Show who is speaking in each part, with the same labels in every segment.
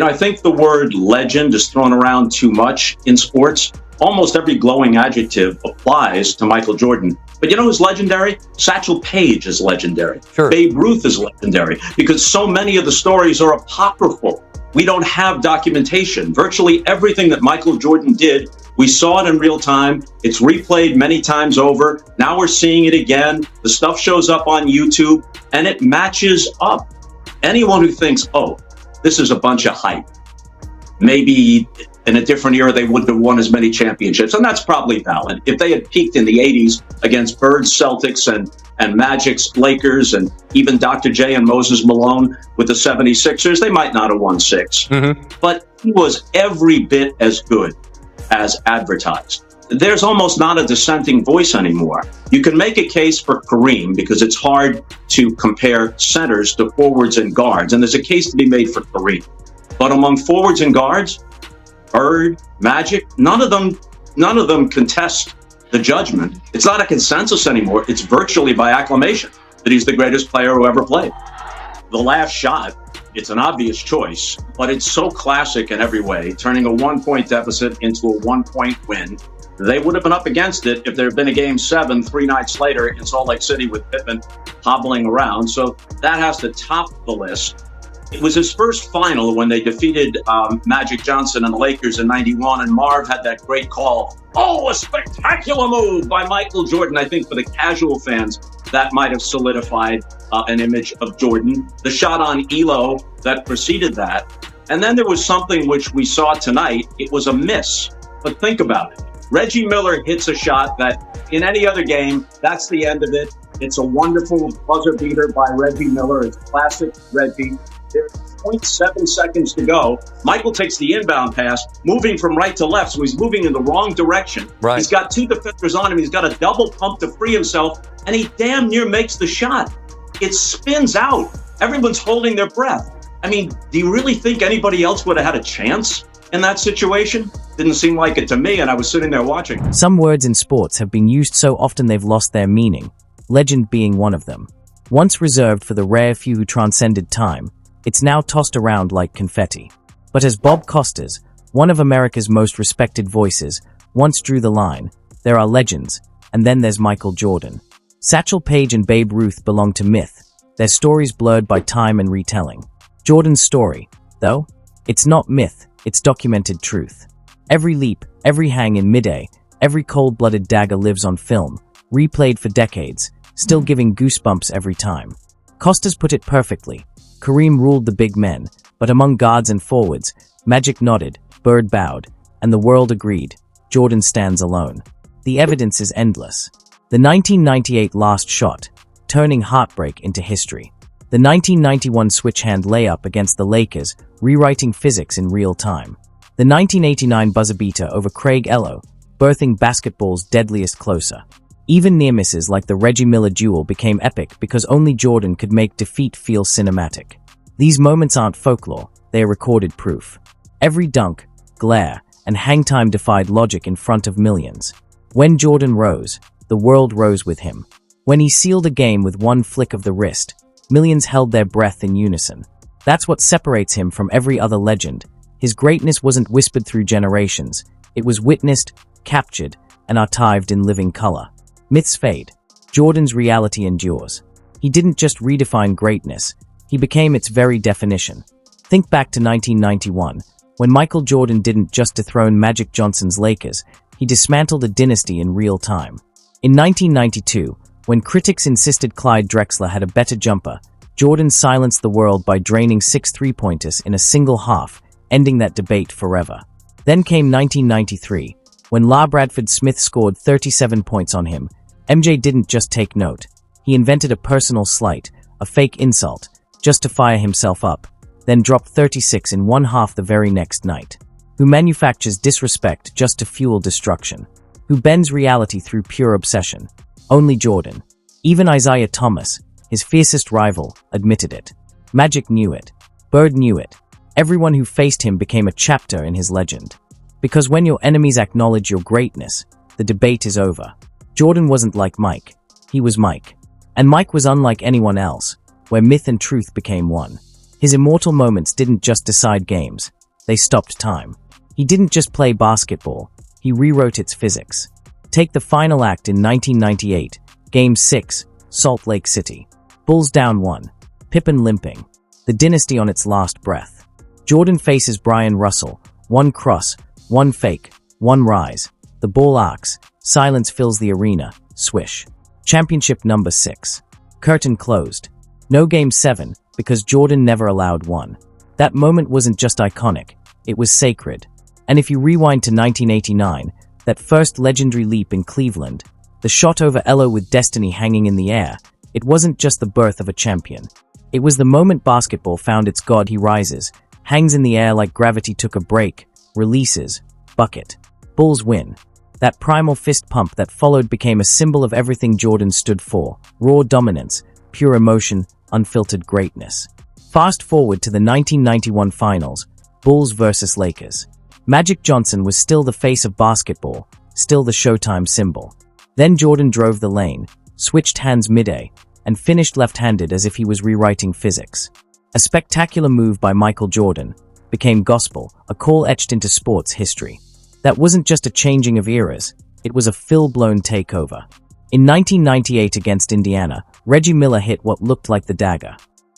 Speaker 1: I think the word legend is thrown around too much in sports. Almost every glowing adjective applies to Michael Jordan. But you know who's legendary? Satchel Paige is legendary.
Speaker 2: Sure.
Speaker 1: Babe Ruth is legendary because so many of the stories are apocryphal. We don't have documentation. Virtually everything that Michael Jordan did, we saw it in real time. It's replayed many times over. Now we're seeing it again. The stuff shows up on YouTube and it matches up. Anyone who thinks, oh, this is a bunch of hype, maybe in a different era, they wouldn't have won as many championships. And that's probably valid. If they had peaked in the 80s against Bird's Celtics and Magic's Lakers and even Dr. J and Moses Malone with the 76ers, they might not have won 6. But he was every bit as good as advertised. There's almost not a dissenting voice anymore. You can make a case for Kareem because it's hard to compare centers to forwards and guards. And there's a case to be made for Kareem. But among forwards and guards, Bird, Magic, none of them contest the judgment. It's not a consensus anymore. It's virtually by acclamation that he's the greatest player who ever played. The last shot, it's an obvious choice, but it's so classic in every way, turning a 1-point deficit into a 1-point win. They would have been up against it if there had been a game 7 3 nights later in Salt Lake City with Pittman hobbling around. So that has to top the list. It was his first final when they defeated Magic Johnson and the Lakers in '91, and Marv had that great call. Oh, a spectacular move by Michael Jordan. I think for the casual fans, that might have solidified an image of Jordan. The shot on Elo that preceded that. And then there was something which we saw tonight. It was a miss. But think about it. Reggie Miller hits a shot that in any other game, that's the end of it. It's a wonderful buzzer beater by Reggie Miller. It's classic Reggie. There's 0.7 seconds to go. Michael takes the inbound pass, moving from right to left, so he's moving in the wrong direction.
Speaker 2: Right.
Speaker 1: He's got 2 defenders on him. He's got a double pump to free himself, and he damn near makes the shot. It spins out. Everyone's holding their breath. I mean, do you really think anybody else would have had a chance in that situation? Didn't seem like it to me, and I was sitting there watching.
Speaker 3: Some words in sports have been used so often they've lost their meaning, legend being one of them. Once reserved for the rare few who transcended time, it's now tossed around like confetti. But as Bob Costas, one of America's most respected voices, once drew the line, there are legends, and then there's Michael Jordan. Satchel Paige and Babe Ruth belong to myth, their stories blurred by time and retelling. Jordan's story, though, it's not myth, it's documented truth. Every leap, every hang in midair, every cold-blooded dagger lives on film, replayed for decades, still giving goosebumps every time. Costas put it perfectly. Kareem ruled the big men, but among guards and forwards, Magic nodded, Bird bowed, and the world agreed. Jordan stands alone. The evidence is endless. The 1998 last shot, turning heartbreak into history. The 1991 switch-hand layup against the Lakers, rewriting physics in real time. The 1989 buzzer beater over Craig Ello, birthing basketball's deadliest closer. Even near misses like the Reggie Miller duel became epic because only Jordan could make defeat feel cinematic. These moments aren't folklore, they are recorded proof. Every dunk, glare, and hang time defied logic in front of millions. When Jordan rose, the world rose with him. When he sealed a game with one flick of the wrist, millions held their breath in unison. That's what separates him from every other legend. His greatness wasn't whispered through generations. It was witnessed, captured, and archived in living color. Myths fade. Jordan's reality endures. He didn't just redefine greatness, he became its very definition. Think back to 1991, when Michael Jordan didn't just dethrone Magic Johnson's Lakers, he dismantled a dynasty in real time. In 1992, when critics insisted Clyde Drexler had a better jumper, Jordan silenced the world by draining 6 three-pointers in a single half, ending that debate forever. Then came 1993, when La Bradford Smith scored 37 points on him. MJ didn't just take note. He invented a personal slight, a fake insult, just to fire himself up, then dropped 36 in one half the very next night. Who manufactures disrespect just to fuel destruction? Who bends reality through pure obsession? Only Jordan. Even Isaiah Thomas, his fiercest rival, admitted it. Magic knew it. Bird knew it. Everyone who faced him became a chapter in his legend. Because when your enemies acknowledge your greatness, the debate is over. Jordan wasn't like Mike. He was Mike. And Mike was unlike anyone else, where myth and truth became one. His immortal moments didn't just decide games, they stopped time. He didn't just play basketball, he rewrote its physics. Take the final act in 1998, Game 6, Salt Lake City. Bulls down 1. Pippen limping. The dynasty on its last breath. Jordan faces Brian Russell. 1 cross, 1 fake, 1 rise. The ball arcs. Silence fills the arena. Swish. Championship number 6. Curtain closed. No Game 7, because Jordan never allowed one. That moment wasn't just iconic, it was sacred. And if you rewind to 1989, that first legendary leap in Cleveland, the shot over Elo with destiny hanging in the air, it wasn't just the birth of a champion. It was the moment basketball found its god. He rises, hangs in the air like gravity took a break, releases, bucket. Bulls win. That primal fist pump that followed became a symbol of everything Jordan stood for: raw dominance, pure emotion, unfiltered greatness. Fast forward to the 1991 finals, Bulls versus Lakers. Magic Johnson was still the face of basketball, still the Showtime symbol. Then Jordan drove the lane, switched hands mid-A, and finished left-handed as if he was rewriting physics. A spectacular move by Michael Jordan became gospel, a call etched into sports history. That wasn't just a changing of eras, it was a full-blown takeover. In 1998 against Indiana, Reggie Miller hit what looked like the dagger.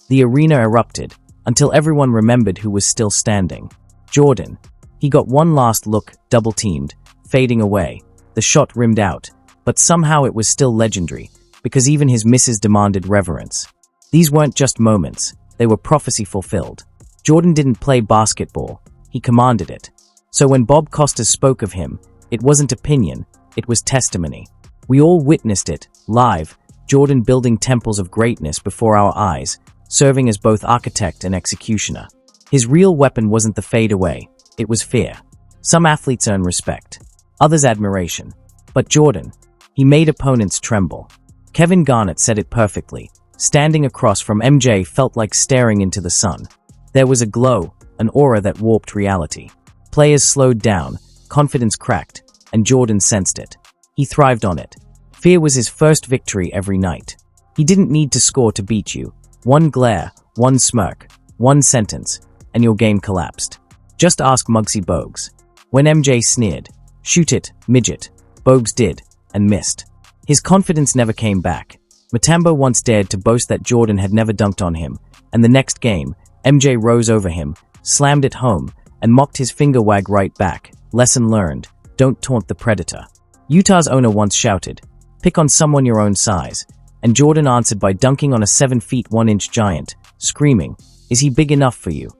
Speaker 3: The arena erupted, until everyone remembered who was still standing. Jordan. He got one last look, double-teamed, fading away. The shot rimmed out, but somehow it was still legendary, because even his misses demanded reverence. These weren't just moments, they were prophecy fulfilled. Jordan didn't play basketball, he commanded it. So when Bob Costas spoke of him, it wasn't opinion, it was testimony. We all witnessed it, live, Jordan building temples of greatness before our eyes, serving as both architect and executioner. His real weapon wasn't the fadeaway, it was fear. Some athletes earn respect, others admiration. But Jordan, he made opponents tremble. Kevin Garnett said it perfectly. Standing across from MJ felt like staring into the sun. There was a glow, an aura that warped reality. Players slowed down, confidence cracked, and Jordan sensed it. He thrived on it. Fear was his first victory every night. He didn't need to score to beat you. One glare, one smirk, one sentence, and your game collapsed. Just ask Muggsy Bogues. When MJ sneered, "Shoot it, midget," Bogues did, and missed. His confidence never came back. Mutombo once dared to boast that Jordan had never dunked on him, and the next game, MJ rose over him, slammed it home, and mocked his finger wag right back. Lesson learned, don't taunt the predator. Utah's owner once shouted, "Pick on someone your own size," and Jordan answered by dunking on a 7 feet 1 inch giant, screaming, "Is he big enough for you?"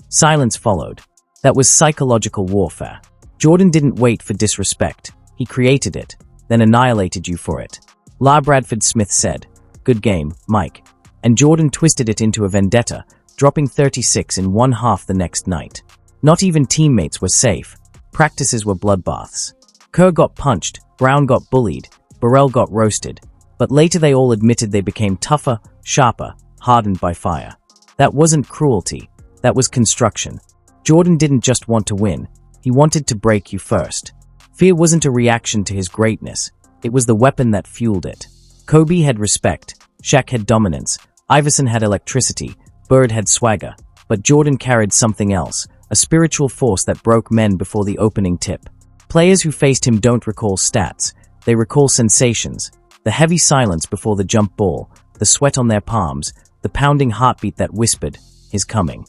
Speaker 3: Silence followed. That was psychological warfare. Jordan didn't wait for disrespect. He created it, then annihilated you for it. La Bradford Smith said, "Good game, Mike." And Jordan twisted it into a vendetta, dropping 36 in one half the next night. Not even teammates were safe. Practices were bloodbaths. Kerr got punched, Brown got bullied, Burrell got roasted. But later they all admitted they became tougher, sharper, hardened by fire. That wasn't cruelty. That was construction. Jordan didn't just want to win. He wanted to break you first. Fear wasn't a reaction to his greatness. It was the weapon that fueled it. Kobe had respect. Shaq had dominance. Iverson had electricity. Bird had swagger. But Jordan carried something else, a spiritual force that broke men before the opening tip. Players who faced him don't recall stats. They recall sensations. The heavy silence before the jump ball, the sweat on their palms, the pounding heartbeat that whispered, "He's coming."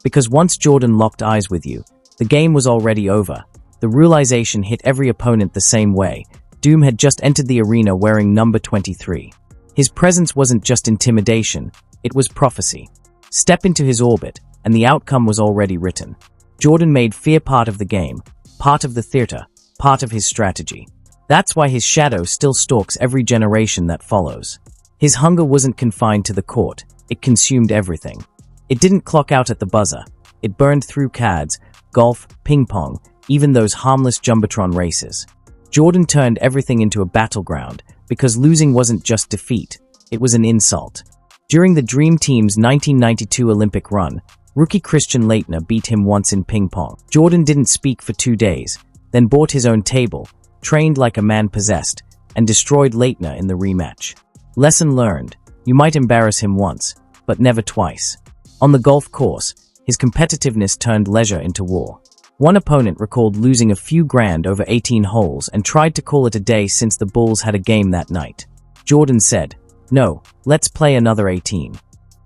Speaker 3: Because once Jordan locked eyes with you, the game was already over. The realization hit every opponent the same way. Doom had just entered the arena wearing number 23. His presence wasn't just intimidation, it was prophecy. Step into his orbit, and the outcome was already written. Jordan made fear part of the game, part of the theater, part of his strategy. That's why his shadow still stalks every generation that follows. His hunger wasn't confined to the court, it consumed everything. It didn't clock out at the buzzer. It burned through cards, golf, ping pong, even those harmless Jumbotron races. Jordan turned everything into a battleground, because losing wasn't just defeat, it was an insult. During the Dream Team's 1992 Olympic run, rookie Christian Laettner beat him once in ping pong. Jordan didn't speak for 2 days, then bought his own table, trained like a man possessed, and destroyed Laettner in the rematch. Lesson learned, you might embarrass him once, but never twice. On the golf course, his competitiveness turned leisure into war. One opponent recalled losing a few grand over 18 holes and tried to call it a day since the Bulls had a game that night. Jordan said, "No, let's play another 18.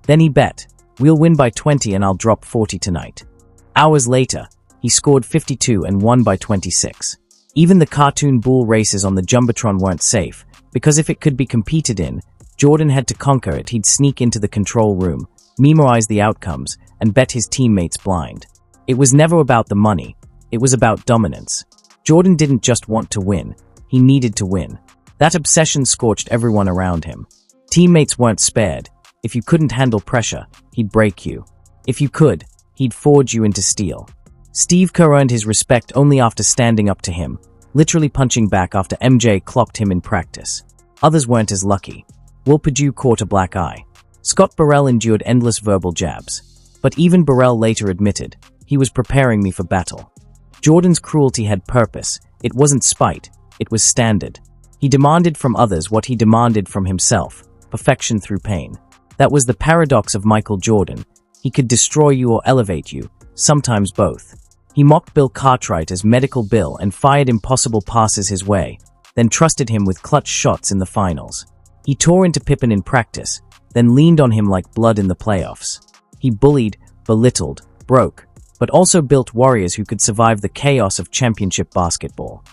Speaker 3: Then he bet, "We'll win by 20 and I'll drop 40 tonight." Hours later, he scored 52 and won by 26. Even the cartoon bull races on the Jumbotron weren't safe, because if it could be competed in, Jordan had to conquer it. He'd sneak into the control room, memorize the outcomes, and bet his teammates blind. It was never about the money, it was about dominance. Jordan didn't just want to win, he needed to win. That obsession scorched everyone around him. Teammates weren't spared. If you couldn't handle pressure, he'd break you. If you could, he'd forge you into steel. Steve Kerr earned his respect only after standing up to him, literally punching back after MJ clocked him in practice. Others weren't as lucky. Will Perdue caught a black eye. Scott Burrell endured endless verbal jabs. But even Burrell later admitted, "He was preparing me for battle." Jordan's cruelty had purpose. It wasn't spite, it was standard. He demanded from others what he demanded from himself, perfection through pain. That was the paradox of Michael Jordan. He could destroy you or elevate you, sometimes both. He mocked Bill Cartwright as Medical Bill and fired impossible passes his way, then trusted him with clutch shots in the finals. He tore into Pippen in practice, then leaned on him like blood in the playoffs. He bullied, belittled, broke, but also built warriors who could survive the chaos of championship basketball.